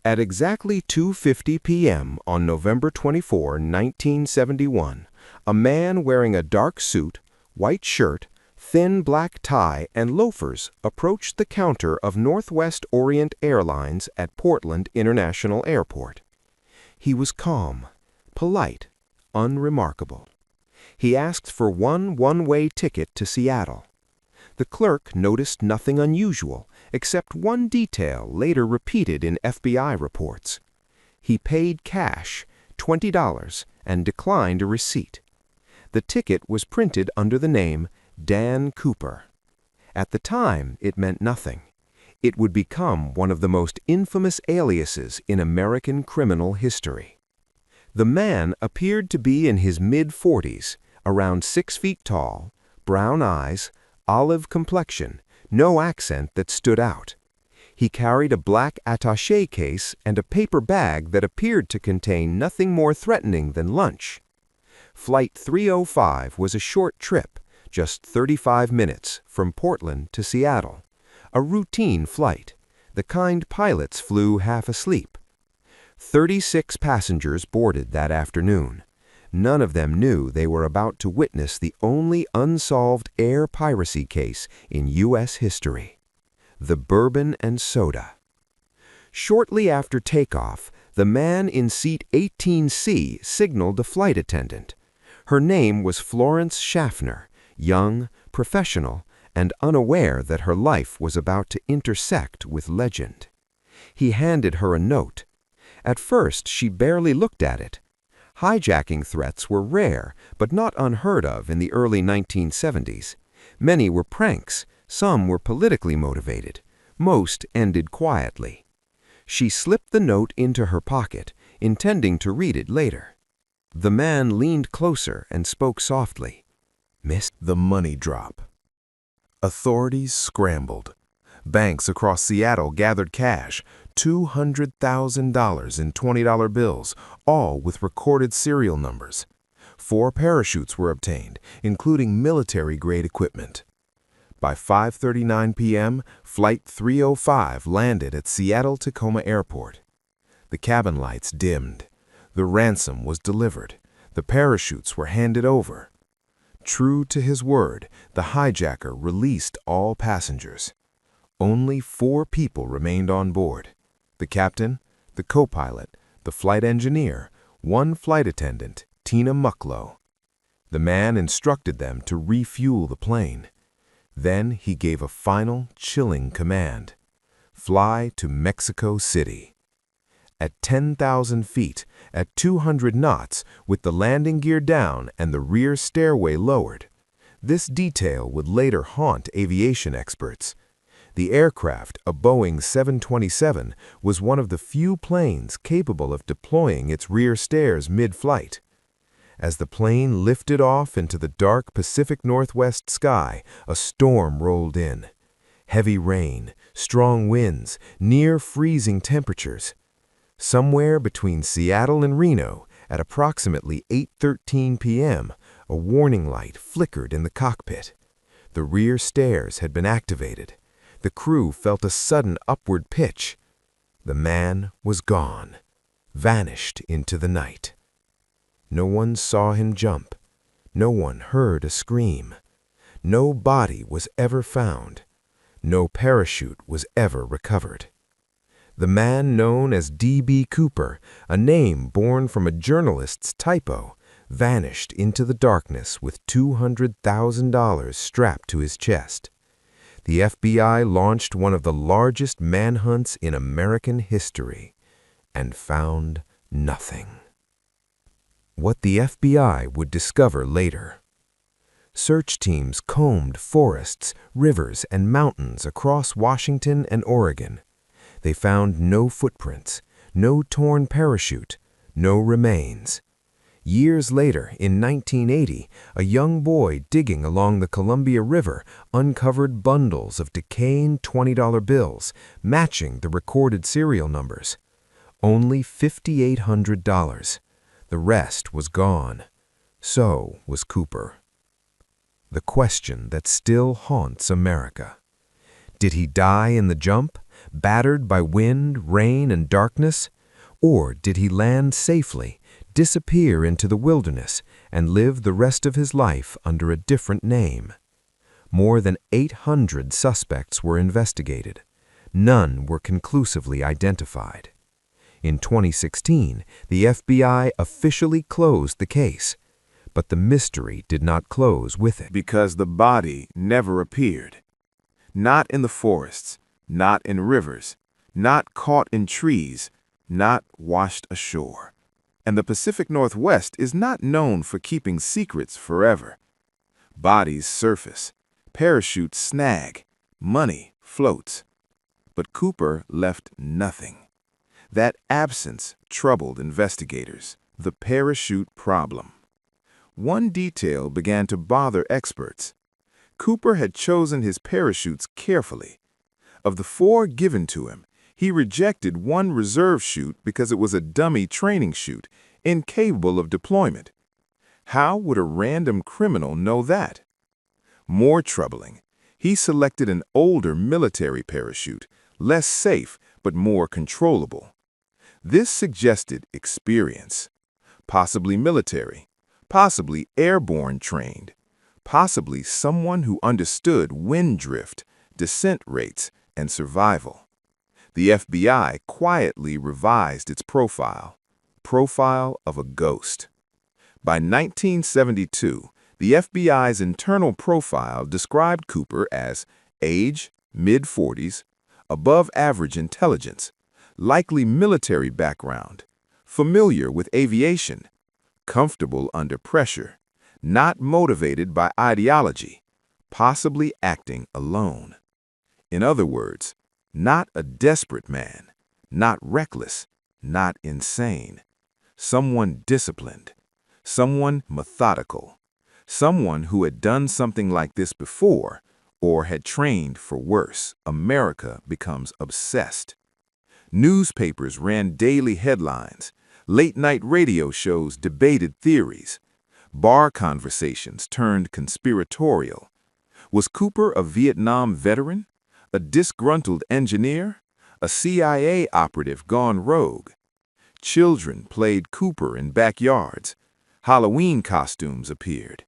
At exactly 2:50 p.m. on November 24, 1971, a man wearing a dark suit, white shirt, thin black tie, and loafers approached the counter of Northwest Orient Airlines at Portland International Airport. He was calm, polite, unremarkable. He asked for one-way ticket to Seattle. The clerk noticed nothing unusual except one detail later repeated in FBI reports. He paid cash, $20, and declined a receipt. The ticket was printed under the name Dan Cooper. At the time, it meant nothing. It would become one of the most infamous aliases in American criminal history. The man appeared to be in his mid-40s, around 6 feet tall, brown eyes, olive complexion, no accent that stood out. He carried a black attaché case and a paper bag that appeared to contain nothing more threatening than lunch. Flight 305 was a short trip, just 35 minutes, from Portland to Seattle. A routine flight, the kind pilots flew half asleep. 36 passengers boarded that afternoon. None of them knew they were about to witness the only unsolved air piracy case in U.S. history: the bourbon and soda. Shortly after takeoff, the man in seat 18C signaled a flight attendant. Her name was Florence Schaffner, young, professional, and unaware that her life was about to intersect with legend. He handed her a note. At first, she barely looked at it. Hijacking threats were rare, but not unheard of in the early 1970s. Many were pranks, some were politically motivated. Most ended quietly. She slipped the note into her pocket, intending to read it later. The man leaned closer and spoke softly. "Miss?" The money drop. Authorities scrambled. Banks across Seattle gathered cash, $200,000 in $20 bills, all with recorded serial numbers. 4 parachutes were obtained, including military-grade equipment. By 5:39 p.m., Flight 305 landed at Seattle-Tacoma Airport. The cabin lights dimmed. The ransom was delivered. The parachutes were handed over. True to his word, the hijacker released all passengers. Only 4 people remained on board: the captain, the co-pilot, the flight engineer, 1 flight attendant, Tina Mucklow. The man instructed them to refuel the plane. Then he gave a final, chilling command: fly to Mexico City. At 10,000 feet, at 200 knots, with the landing gear down and the rear stairway lowered. This detail would later haunt aviation experts. The aircraft, a Boeing 727, was one of the few planes capable of deploying its rear stairs mid-flight. As the plane lifted off into the dark Pacific Northwest sky, a storm rolled in. Heavy rain, strong winds, near-freezing temperatures. Somewhere between Seattle and Reno, at approximately 8:13 p.m., a warning light flickered in the cockpit. The rear stairs had been activated. The crew felt a sudden upward pitch. The man was gone, vanished into the night. No one saw him jump. No one heard a scream. No body was ever found. No parachute was ever recovered. The man known as D.B. Cooper, a name born from a journalist's typo, vanished into the darkness with $200,000 strapped to his chest. The FBI launched one of the largest manhunts in American history and found nothing. What the FBI would discover later. Search teams combed forests, rivers, and mountains across Washington and Oregon. They found no footprints, no torn parachute, no remains. Years later, in 1980, a young boy digging along the Columbia River uncovered bundles of decaying $20 bills, matching the recorded serial numbers. Only $5,800. The rest was gone. So was Cooper. The question that still haunts America. Did he die in the jump, battered by wind, rain, and darkness? Or did he land safely, disappear into the wilderness, and live the rest of his life under a different name? More than 800 suspects were investigated. None were conclusively identified. In 2016, the FBI officially closed the case, but the mystery did not close with it. Because the body never appeared. Not in the forests, not in rivers, not caught in trees, not washed ashore. And the Pacific Northwest is not known for keeping secrets forever. Bodies surface, parachutes snag, money floats. But Cooper left nothing. That absence troubled investigators, the parachute problem. One detail began to bother experts. Cooper had chosen his parachutes carefully. Of the 4 given to him, he rejected one reserve chute because it was a dummy training chute, incapable of deployment. How would a random criminal know that? More troubling, he selected an older military parachute, less safe but more controllable. This suggested experience, possibly military, possibly airborne trained, possibly someone who understood wind drift, descent rates, and survival. The FBI quietly revised its profile of a ghost. By 1972, the FBI's internal profile described Cooper as age, mid-40s, above average intelligence, likely military background, familiar with aviation, comfortable under pressure, not motivated by ideology, possibly acting alone. In other words, not a desperate man, not reckless, not insane. Someone disciplined, someone methodical, someone who had done something like this before or had trained for worse. America becomes obsessed. Newspapers ran daily headlines, late-night radio shows debated theories, bar conversations turned conspiratorial. Was Cooper a Vietnam veteran, a disgruntled engineer, a CIA operative gone rogue? Children played Cooper in backyards. Halloween costumes appeared.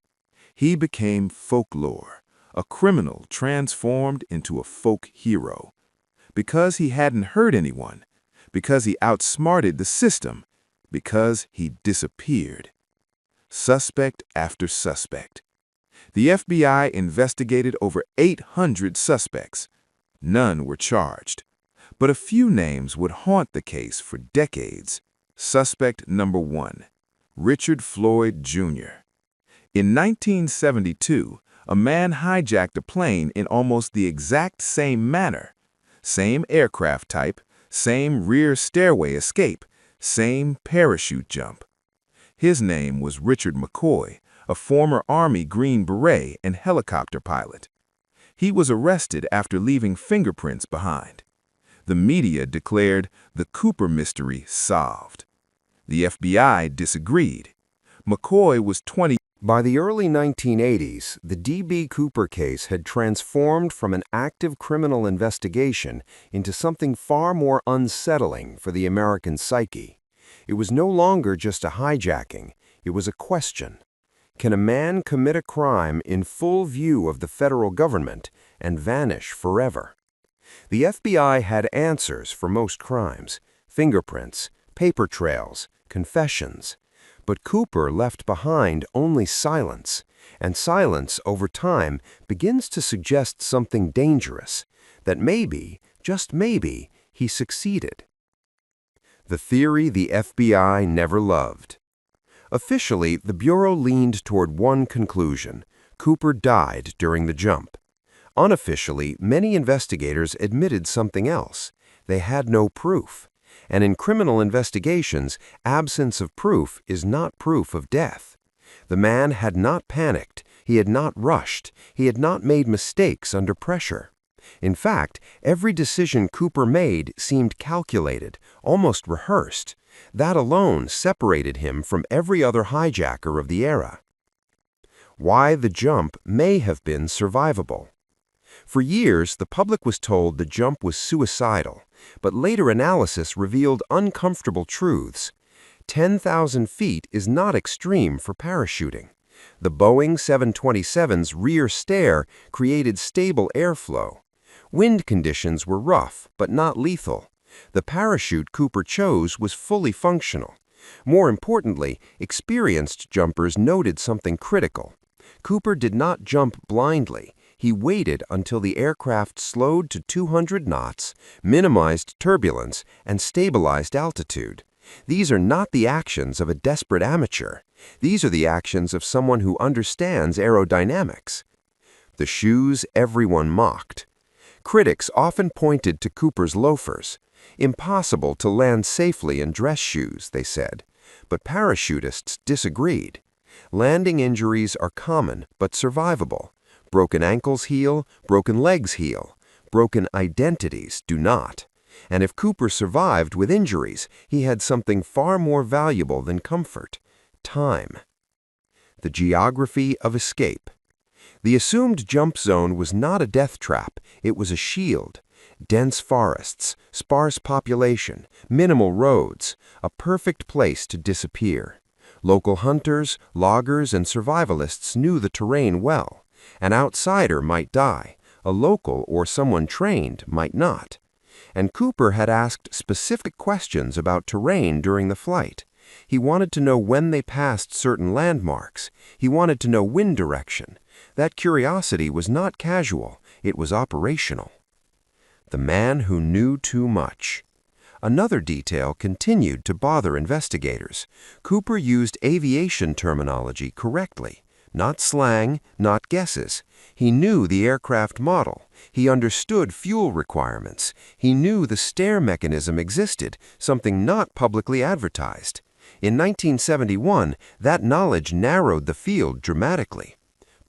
He became folklore, a criminal transformed into a folk hero. Because he hadn't hurt anyone, because he outsmarted the system, because he disappeared. Suspect after suspect. The FBI investigated over 800 suspects. None were charged, but a few names would haunt the case for decades. Suspect number 1, Richard Floyd, Jr. In 1972, a man hijacked a plane in almost the exact same manner. Same aircraft type, same rear stairway escape, same parachute jump. His name was Richard McCoy, a former Army Green Beret and helicopter pilot. He was arrested after leaving fingerprints behind. The media declared the Cooper mystery solved. The FBI disagreed. McCoy was 20. By the early 1980s, the D.B. Cooper case had transformed from an active criminal investigation into something far more unsettling for the American psyche. It was no longer just a hijacking, it was a question. Can a man commit a crime in full view of the federal government and vanish forever? The FBI had answers for most crimes: fingerprints, paper trails, confessions. But Cooper left behind only silence, and silence over time begins to suggest something dangerous, that maybe, just maybe, he succeeded. The theory the FBI never loved. Officially, the Bureau leaned toward one conclusion: Cooper died during the jump. Unofficially, many investigators admitted something else: they had no proof. And in criminal investigations, absence of proof is not proof of death. The man had not panicked, he had not rushed, he had not made mistakes under pressure. In fact, every decision Cooper made seemed calculated, almost rehearsed. That alone separated him from every other hijacker of the era. Why the jump may have been survivable. For years, the public was told the jump was suicidal, but later analysis revealed uncomfortable truths. 10,000 feet is not extreme for parachuting. The Boeing 727's rear stair created stable airflow. Wind conditions were rough, but not lethal. The parachute Cooper chose was fully functional. More importantly, experienced jumpers noted something critical. Cooper did not jump blindly. He waited until the aircraft slowed to 200 knots, minimized turbulence, and stabilized altitude. These are not the actions of a desperate amateur. These are the actions of someone who understands aerodynamics. The shoes everyone mocked. Critics often pointed to Cooper's loafers. Impossible to land safely in dress shoes, they said. But parachutists disagreed. Landing injuries are common but survivable. Broken ankles heal, broken legs heal. Broken identities do not. And if Cooper survived with injuries, he had something far more valuable than comfort: time. The geography of escape. The assumed jump zone was not a death trap, it was a shield. Dense forests, sparse population, minimal roads, a perfect place to disappear. Local hunters, loggers, and survivalists knew the terrain well. An outsider might die, a local or someone trained might not. And Cooper had asked specific questions about terrain during the flight. He wanted to know when they passed certain landmarks. He wanted to know wind direction. That curiosity was not casual, it was operational. The man who knew too much. Another detail continued to bother investigators. Cooper used aviation terminology correctly. Not slang, not guesses. He knew the aircraft model. He understood fuel requirements. He knew the stair mechanism existed, something not publicly advertised. In 1971, that knowledge narrowed the field dramatically.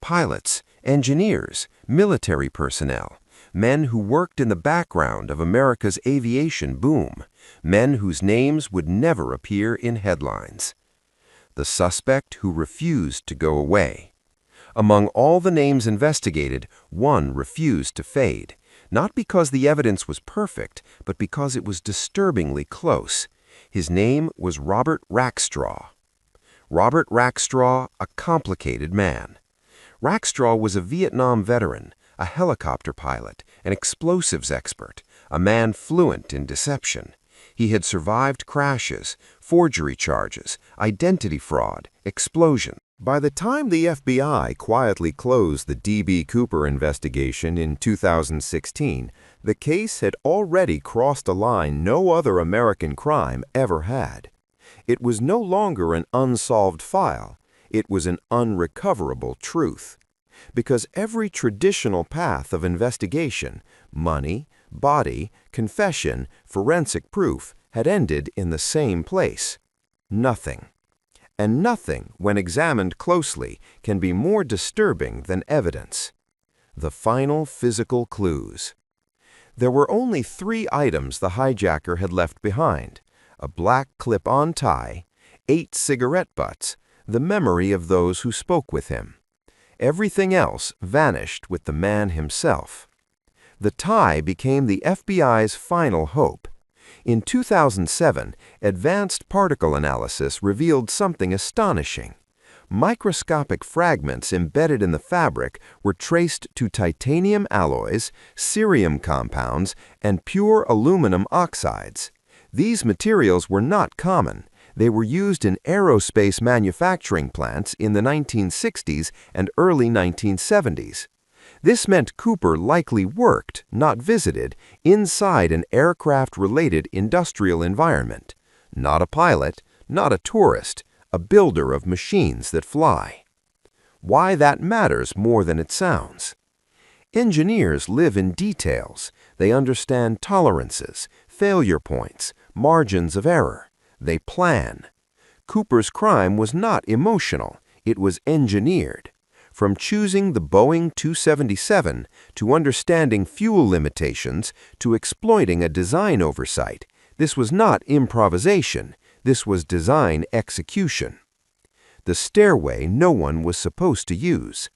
Pilots, engineers, military personnel, men who worked in the background of America's aviation boom, men whose names would never appear in headlines. The suspect who refused to go away. Among all the names investigated, one refused to fade, not because the evidence was perfect, but because it was disturbingly close. His name was Robert Rackstraw. Robert Rackstraw, a complicated man. Rackstraw was a Vietnam veteran, a helicopter pilot, an explosives expert, a man fluent in deception. He had survived crashes, forgery charges, identity fraud, explosion. By the time the FBI quietly closed the D.B. Cooper investigation in 2016, the case had already crossed a line no other American crime ever had. It was no longer an unsolved file, it was an unrecoverable truth. Because every traditional path of investigation, money, body, confession, forensic proof, had ended in the same place: nothing. And nothing, when examined closely, can be more disturbing than evidence. The final physical clues. There were only 3 items the hijacker had left behind: a black clip-on tie, 8 cigarette butts, the memory of those who spoke with him. Everything else vanished with the man himself. The tie became the FBI's final hope. In 2007, advanced particle analysis revealed something astonishing. Microscopic fragments embedded in the fabric were traced to titanium alloys, cerium compounds, and pure aluminum oxides. These materials were not common. They were used in aerospace manufacturing plants in the 1960s and early 1970s. This meant Cooper likely worked, not visited, inside an aircraft-related industrial environment. Not a pilot, not a tourist, a builder of machines that fly. Why that matters more than it sounds. Engineers live in details. They understand tolerances, failure points, margins of error. They plan. Cooper's crime was not emotional, it was engineered. From choosing the Boeing 277 to understanding fuel limitations to exploiting a design oversight, this was not improvisation, this was design execution. The stairway no one was supposed to use.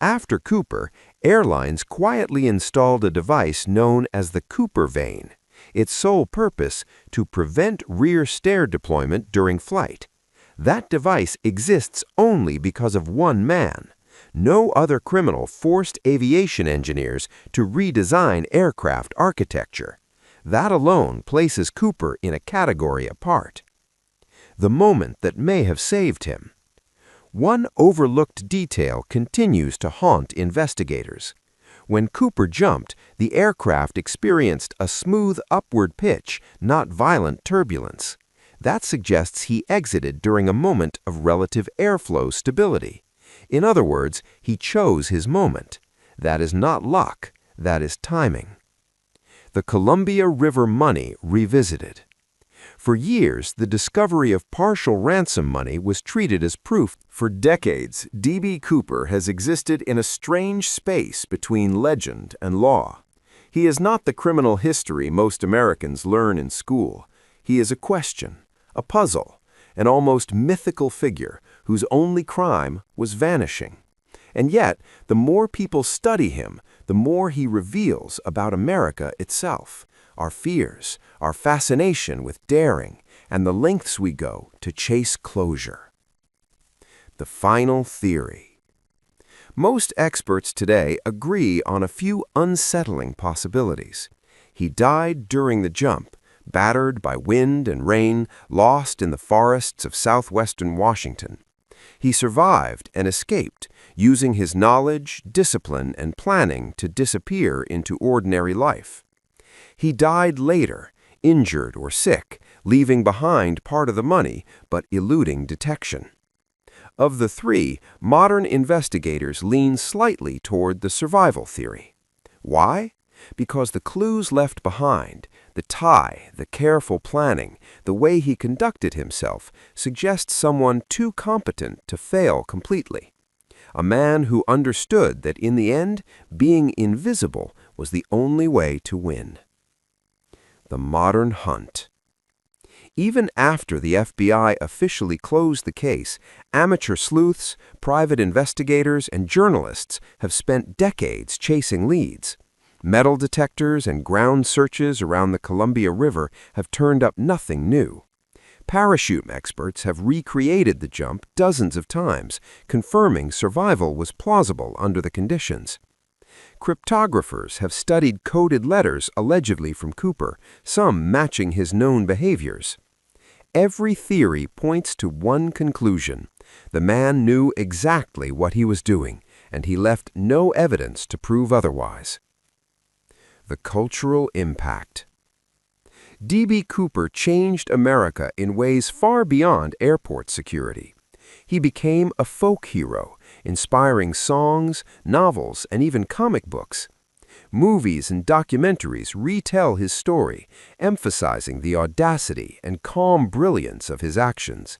After Cooper, airlines quietly installed a device known as the Cooper vane. Its sole purpose, to prevent rear stair deployment during flight. That device exists only because of one man. No other criminal forced aviation engineers to redesign aircraft architecture. That alone places Cooper in a category apart. The moment that may have saved him. One overlooked detail continues to haunt investigators. When Cooper jumped, the aircraft experienced a smooth upward pitch, not violent turbulence. That suggests he exited during a moment of relative airflow stability. In other words, he chose his moment. That is not luck, that is timing. The Columbia River money revisited. For years, the discovery of partial ransom money was treated as proof. For decades, D.B. Cooper has existed in a strange space between legend and law. He is not the criminal history most Americans learn in school. He is a question, a puzzle, an almost mythical figure whose only crime was vanishing. And yet, the more people study him, the more he reveals about America itself, our fears, our fascination with daring, and the lengths we go to chase closure. The final theory. Most experts today agree on a few unsettling possibilities. He died during the jump, battered by wind and rain, lost in the forests of southwestern Washington. He survived and escaped, using his knowledge, discipline, and planning to disappear into ordinary life. He died later, injured or sick, leaving behind part of the money but eluding detection. Of the three, modern investigators lean slightly toward the survival theory. Why? Because the clues left behind, the tie, the careful planning, the way he conducted himself, suggest someone too competent to fail completely. A man who understood that in the end, being invisible was the only way to win. The modern hunt. Even after the FBI officially closed the case, amateur sleuths, private investigators, and journalists have spent decades chasing leads. Metal detectors and ground searches around the Columbia River have turned up nothing new. Parachute experts have recreated the jump dozens of times, confirming survival was plausible under the conditions. Cryptographers have studied coded letters allegedly from Cooper, some matching his known behaviors. Every theory points to one conclusion. The man knew exactly what he was doing, and he left no evidence to prove otherwise. The cultural impact. D.B. Cooper changed America in ways far beyond airport security. He became a folk hero, inspiring songs, novels, and even comic books. Movies and documentaries retell his story, emphasizing the audacity and calm brilliance of his actions.